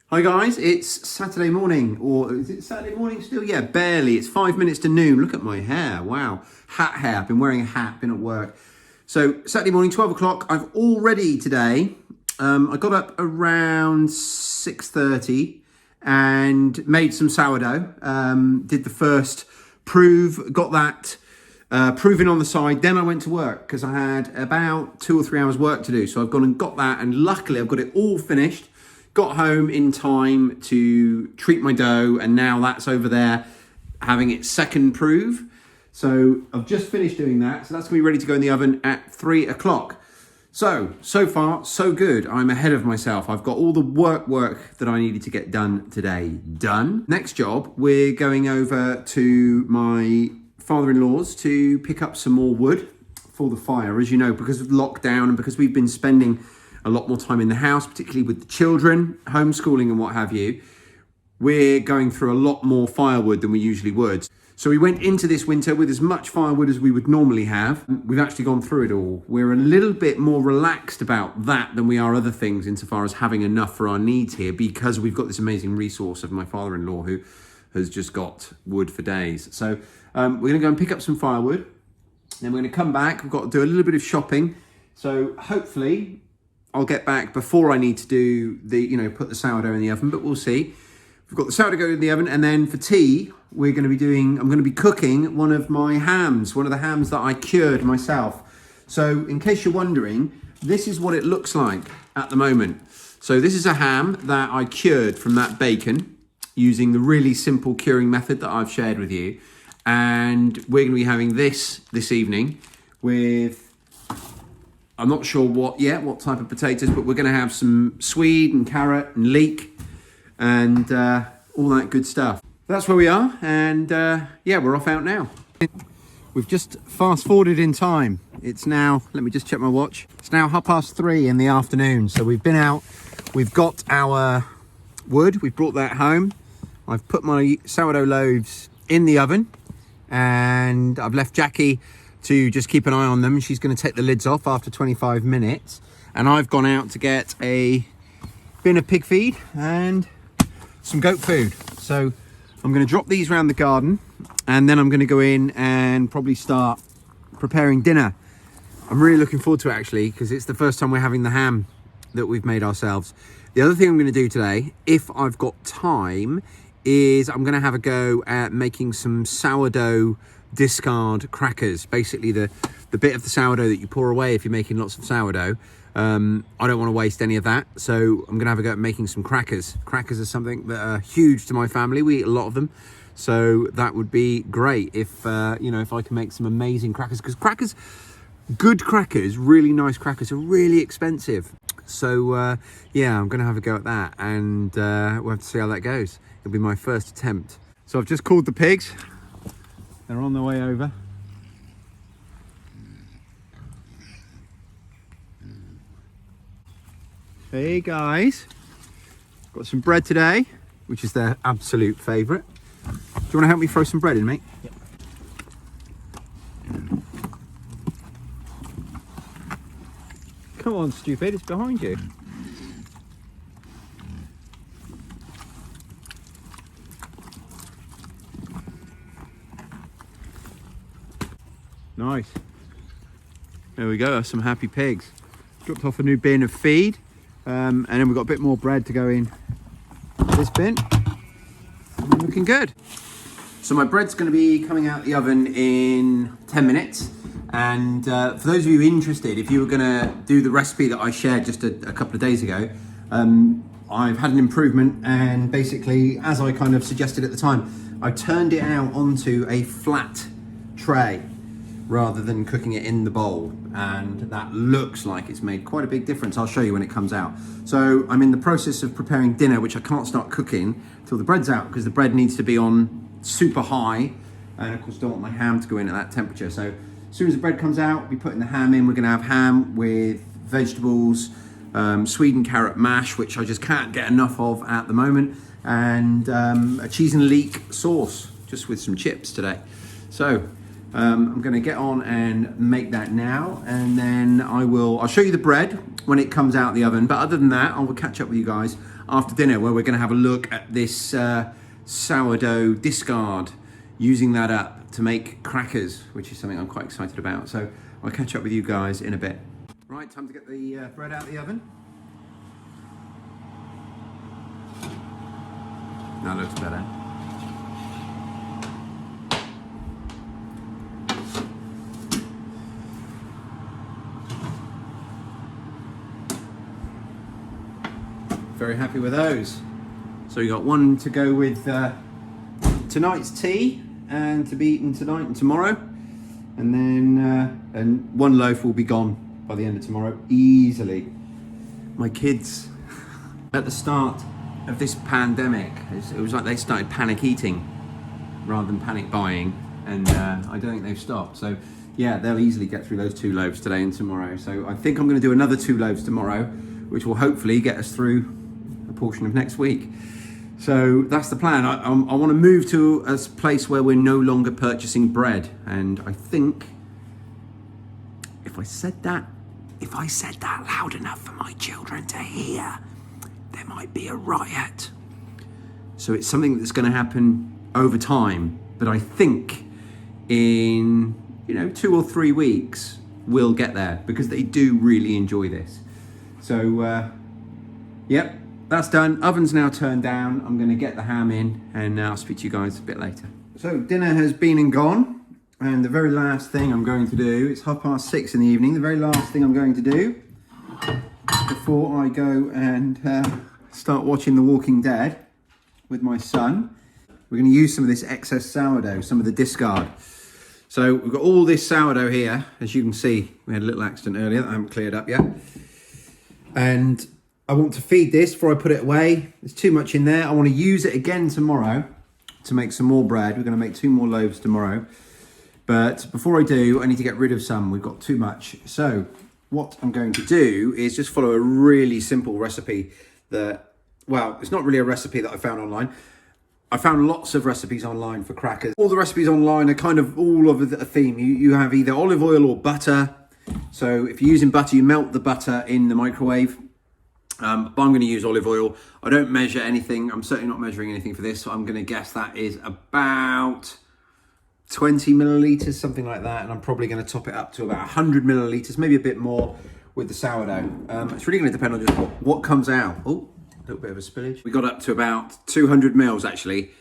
Hi guys, it's Saturday morning, or is it Saturday morning still? Yeah, barely. It's 5 minutes to noon. Look at my hair. Wow. Hat hair. I've been wearing a hat, been at work. So Saturday morning, 12 o'clock. I've already today, I got up around 6:30 and made some sourdough. Did the first prove, got that proving on the side. Then I went to work because I had about 2 or 3 hours work to do. So I've gone and got that, and luckily I've got it all finished. Got home in time to treat my dough, and now that's over there having its second prove. So I've just finished doing that. So that's gonna be ready to go in the oven at 3 o'clock. So far, so good. I'm ahead of myself. I've got all the work that I needed to get done today done. Next job, we're going over to my father-in-law's to pick up some more wood for the fire. As you know, because of lockdown and because we've been spending a lot more time in the house, particularly with the children, homeschooling and what have you, we're going through a lot more firewood than we usually would. So we went into this winter with as much firewood as we would normally have. We've actually gone through it all. We're a little bit more relaxed about that than we are other things insofar as having enough for our needs here, because we've got this amazing resource of my father-in-law who has just got wood for days. So we're gonna go and pick up some firewood. Then we're gonna come back. We've got to do a little bit of shopping. So hopefully I'll get back before I need to do the, put the sourdough in the oven, but we'll see. We've got the sourdough in the oven, and then for tea, I'm going to be cooking one of my hams, one of the hams that I cured myself. So in case you're wondering, this is what it looks like at the moment. So this is a ham that I cured from that bacon using the really simple curing method that I've shared with you. And we're going to be having this evening with, I'm not sure what type of potatoes, but we're going to have some swede and carrot and leek and all that good stuff. That's where we are, and we're off out now. We've just fast forwarded in time. It's now, let me just check my watch. It's now 3:30 in the afternoon. So we've been out, we've got our wood, we've brought that home. I've put my sourdough loaves in the oven, and I've left Jackie to just keep an eye on them. She's going to take the lids off after 25 minutes. And I've gone out to get a bin of pig feed and some goat food. So I'm going to drop these around the garden, and then I'm going to go in and probably start preparing dinner. I'm really looking forward to it, actually, because it's the first time we're having the ham that we've made ourselves. The other thing I'm going to do today, if I've got time, is I'm going to have a go at making some sourdough discard crackers. Basically the bit of the sourdough that you pour away if you're making lots of sourdough. I don't want to waste any of that, so I'm gonna have a go at making some crackers. Crackers are something that are huge to my family. We eat a lot of them, so that would be great if if I can make some amazing crackers, because good crackers, really nice crackers, are really expensive. So I'm gonna have a go at that, and we'll have to see how that goes. It'll be my first attempt. So I've just called the pigs. They're on their way over. Hey guys, got some bread today, which is their absolute favourite. Do you want to help me throw some bread in, mate? Yep. Come on, stupid, it's behind you. Nice. There we go, some happy pigs. Dropped off a new bin of feed, and then we've got a bit more bread to go in this bin. Looking good. So my bread's going to be coming out the oven in 10 minutes. And for those of you interested, if you were going to do the recipe that I shared just a couple of days ago, I've had an improvement, and basically, as I kind of suggested at the time, I turned it out onto a flat tray rather than cooking it in the bowl, and that looks like it's made quite a big difference. I'll show you when it comes out. So I'm in the process of preparing dinner, which I can't start cooking till the bread's out, because the bread needs to be on super high, and of course don't want my ham to go in at that temperature. So as soon as the bread comes out, we'll be putting the ham in. We're gonna have ham with vegetables, sweet and carrot mash, which I just can't get enough of at the moment, and a cheese and leek sauce, just with some chips today. So I'm going to get on and make that now, and then I'll show you the bread when it comes out of the oven. But other than that, I will catch up with you guys after dinner, where we're going to have a look at this sourdough discard, using that up to make crackers, which is something I'm quite excited about. So I'll catch up with you guys in a bit. Right, time to get the bread out of the oven. That looks better. Very happy with those. So we got one to go with tonight's tea and to be eaten tonight and tomorrow, and then and one loaf will be gone by the end of tomorrow easily. My kids at the start of this pandemic, it was like they started panic eating rather than panic buying, and I don't think they've stopped. So yeah, they'll easily get through those 2 loaves today and tomorrow. So I think I'm going to do another 2 loaves tomorrow, which will hopefully get us through a portion of next week. So that's the plan. I want to move to a place where we're no longer purchasing bread, and I think if I said that loud enough for my children to hear, there might be a riot. So it's something that's going to happen over time, but I think in 2 or 3 weeks we'll get there, because they do really enjoy this. So yep, that's done. Oven's now turned down. I'm going to get the ham in, and I'll speak to you guys a bit later. So dinner has been and gone, and the very last thing I'm going to do, it's 6:30 in the evening, the very last thing I'm going to do before I go and start watching The Walking Dead with my son, we're going to use some of this excess sourdough, some of the discard. So we've got all this sourdough here. As you can see, we had a little accident earlier that I haven't cleared up yet. And I want to feed this before I put it away. There's too much in there. I want to use it again tomorrow to make some more bread. We're going to make 2 more loaves tomorrow. But before I do, I need to get rid of some. We've got too much. So what I'm going to do is just follow a really simple recipe that, well, it's not really a recipe that I found online. I found lots of recipes online for crackers. All the recipes online are kind of all of a theme. You have either olive oil or butter. So if you're using butter, you melt the butter in the microwave. But I'm going to use olive oil. I don't measure anything. I'm certainly not measuring anything for this. So I'm going to guess that is about 20 millilitres, something like that. And I'm probably going to top it up to about 100 millilitres, maybe a bit more with the sourdough. It's really going to depend on just what comes out. Oh, a little bit of a spillage. We got up to about 200 mils actually.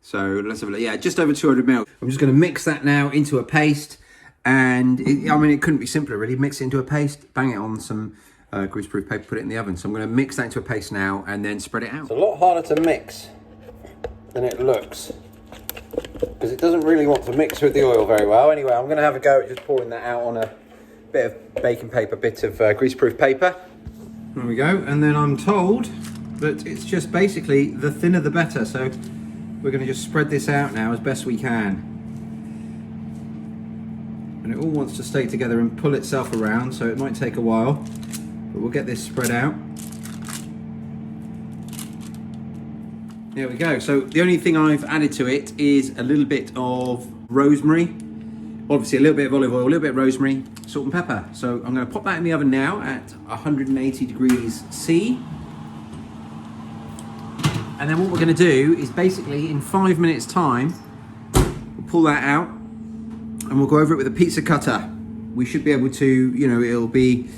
So let's have a look. Yeah, just over 200 mils. I'm just going to mix that now into a paste. And it couldn't be simpler really. Mix it into a paste, bang it on some greaseproof paper, put it in the oven. So I'm going to mix that into a paste now and then spread it out. It's a lot harder to mix than it looks, because it doesn't really want to mix with the oil very well. Anyway, I'm going to have a go at just pouring that out on a bit of baking paper, bit of greaseproof paper. There we go. And then I'm told that it's just basically the thinner the better. So we're going to just spread this out now as best we can. And it all wants to stay together and pull itself around, so it might take a while, but we'll get this spread out. There we go. So the only thing I've added to it is a little bit of rosemary, obviously a little bit of olive oil, a little bit of rosemary, salt and pepper. So I'm going to pop that in the oven now at 180 degrees C. And then what we're going to do is basically in 5 minutes time, we'll pull that out and we'll go over it with a pizza cutter. We should be able to, it'll be,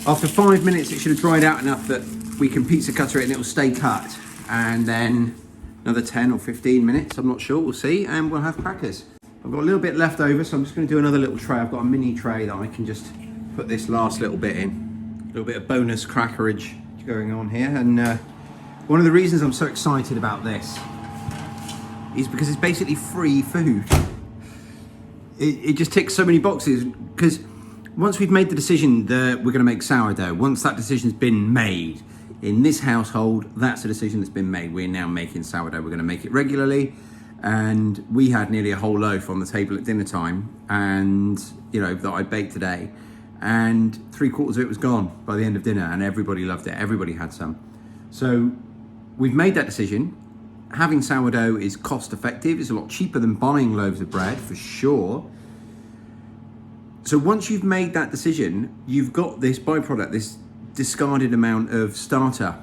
after 5 minutes, it should have dried out enough that we can pizza cutter it and it'll stay cut. And then another 10 or 15 minutes, I'm not sure, we'll see, and we'll have crackers. I've got a little bit left over, so I'm just going to do another little tray. I've got a mini tray that I can just put this last little bit in. A little bit of bonus crackerage going on here. And one of the reasons I'm so excited about this is because it's basically free food. It just ticks so many boxes, because once we've made the decision that we're going to make sourdough, once that decision's been made in this household, that's a decision that's been made. We're now making sourdough. We're going to make it regularly. And we had nearly a whole loaf on the table at dinner time, and that I baked today, and 3/4 of it was gone by the end of dinner, and everybody loved it. Everybody had some. So we've made that decision. Having sourdough is cost effective. It's a lot cheaper than buying loaves of bread, for sure. So once you've made that decision, you've got this byproduct, this discarded amount of starter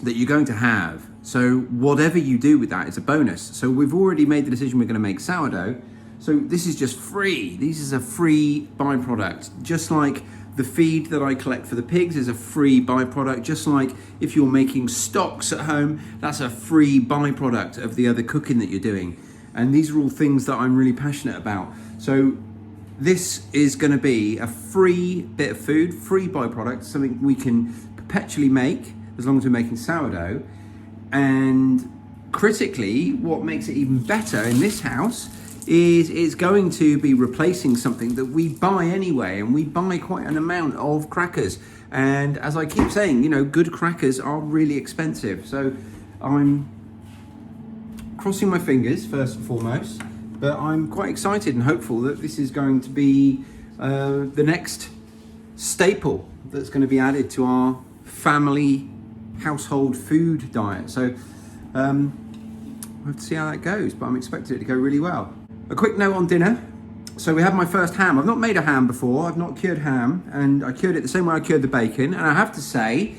that you're going to have. So whatever you do with that is a bonus. So we've already made the decision we're going to make sourdough. So this is just free. This is a free byproduct. Just like the feed that I collect for the pigs is a free byproduct. Just like if you're making stocks at home, that's a free byproduct of the other cooking that you're doing. And these are all things that I'm really passionate about. So this is going to be a free bit of food, free byproduct, something we can perpetually make as long as we're making sourdough. And critically, what makes it even better in this house is it's going to be replacing something that we buy anyway, and we buy quite an amount of crackers. And as I keep saying, you know, good crackers are really expensive. So I'm crossing my fingers first and foremost, but I'm quite excited and hopeful that this is going to be the next staple that's going to be added to our family household food diet. So we'll have to see how that goes, but I'm expecting it to go really well. A quick note on dinner. So we had my first ham. I've not made a ham before. I've not cured ham, and I cured it the same way I cured the bacon. And I have to say,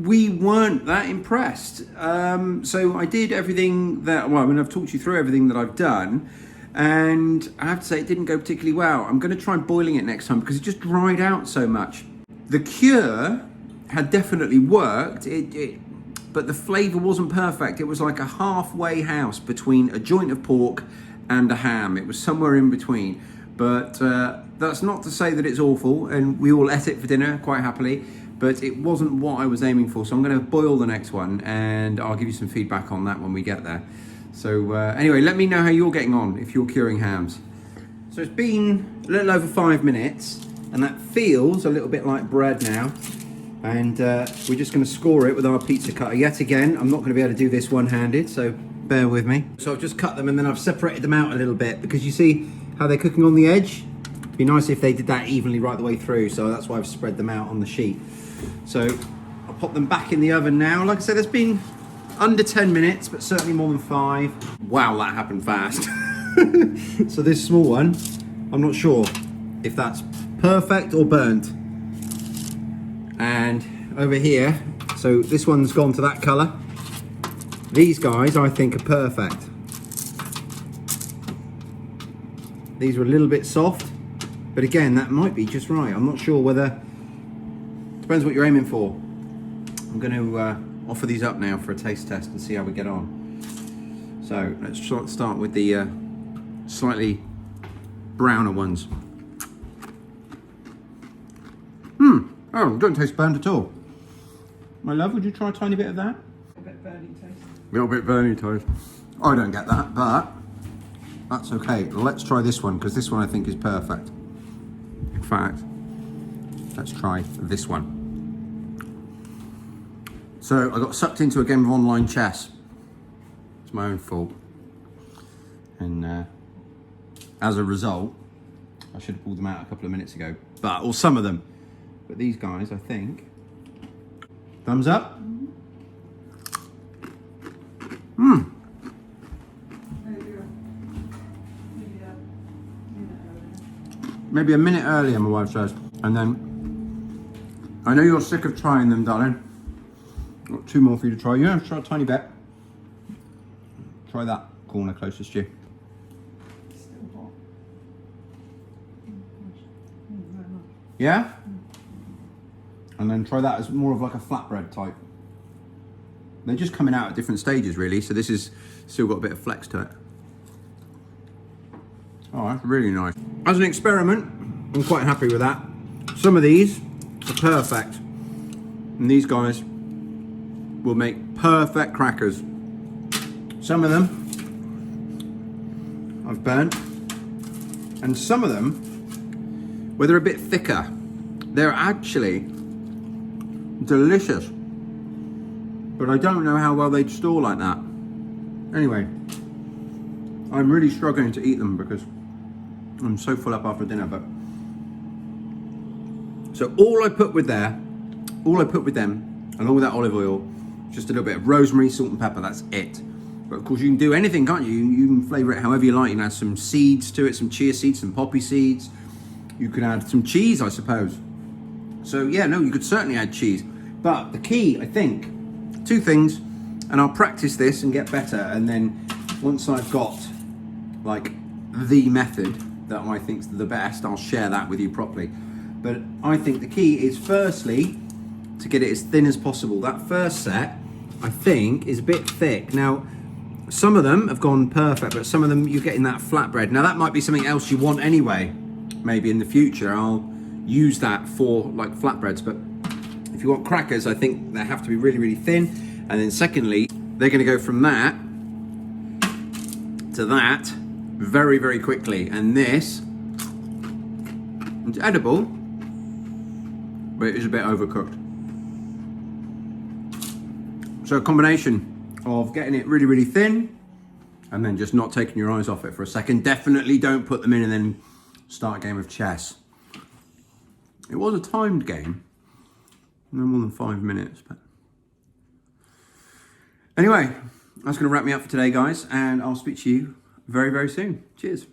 we weren't that impressed. So I did everything that, well, I mean, I've talked you through everything that I've done, and I have to say it didn't go particularly well. I'm going to try boiling it next time because it just dried out so much. The cure had definitely worked, but the flavour wasn't perfect. It was like a halfway house between a joint of pork and a ham. It was somewhere in between. But that's not to say that it's awful, and we all ate it for dinner quite happily, but it wasn't what I was aiming for. So I'm going to boil the next one, and I'll give you some feedback on that when we get there. So anyway, let me know how you're getting on if you're curing hams. So it's been a little over 5 minutes, and that feels a little bit like bread now. And we're just going to score it with our pizza cutter. Yet again, I'm not going to be able to do this one-handed, so bear with me. So I've just cut them, and then I've separated them out a little bit, because you see how they're cooking on the edge? It'd be nice if they did that evenly right the way through, so that's why I've spread them out on the sheet. So I'll pop them back in the oven now. Like I said, it's been under 10 minutes, but certainly more than 5. Wow, that happened fast. So this small one, I'm not sure if that's perfect or burnt. And over here, so this one's gone to that colour. These guys, I think, are perfect. These were a little bit soft, but again, that might be just right. I'm not sure whether, depends what you're aiming for. I'm going to offer these up now for a taste test and see how we get on. So let's start with the slightly browner ones. Oh, it doesn't taste burnt at all. My love, would you try a tiny bit of that? A bit burny taste. A little bit burny taste. I don't get that, but that's okay. Let's try this one, because this one I think is perfect. In fact, let's try this one. So I got sucked into a game of online chess. It's my own fault. And as a result, I should have pulled them out a couple of minutes ago. Or some of them. But these guys, I think. Thumbs up? Maybe a minute earlier, my wife says. And then, I know you're sick of trying them, darling. Got 2 more for you to try. Yeah, try a tiny bit. Try that corner closest to you. Still hot. Yeah? And then try that as more of like a flatbread type. They're just coming out at different stages, really. So this is still got a bit of flex to it. Oh, that's really nice. As an experiment, I'm quite happy with that. Some of these are perfect. And these guys will make perfect crackers. Some of them I've burnt. And some of them, where they're a bit thicker, they're actually delicious. But I don't know how well they'd store like that. Anyway, I'm really struggling to eat them because I'm so full up after dinner. But so all I put with them, along with that olive oil, just a little bit of rosemary, salt and pepper, that's it. But of course you can do anything, can't you? You can flavour it however you like. You can add some seeds to it, some chia seeds, some poppy seeds. You could add some cheese, I suppose. So yeah, no, you could certainly add cheese. But the key, I think, two things, and I'll practice this and get better. And then once I've got like the method that I think's the best, I'll share that with you properly. But I think the key is firstly to get it as thin as possible. That first set, I think, is a bit thick. Now, some of them have gone perfect, but some of them you're getting that flatbread. Now that might be something else you want anyway. Maybe in the future I'll use that for like flatbreads, but if you want crackers, I think they have to be really, really thin. And then secondly, they're gonna go from that to that very, very quickly. And this, it's edible, but it is a bit overcooked. So a combination of getting it really, really thin and then just not taking your eyes off it for a second. Definitely don't put them in and then start a game of chess. It was a timed game, no more than 5 minutes. But anyway, that's going to wrap me up for today, guys, and I'll speak to you very, very soon. Cheers.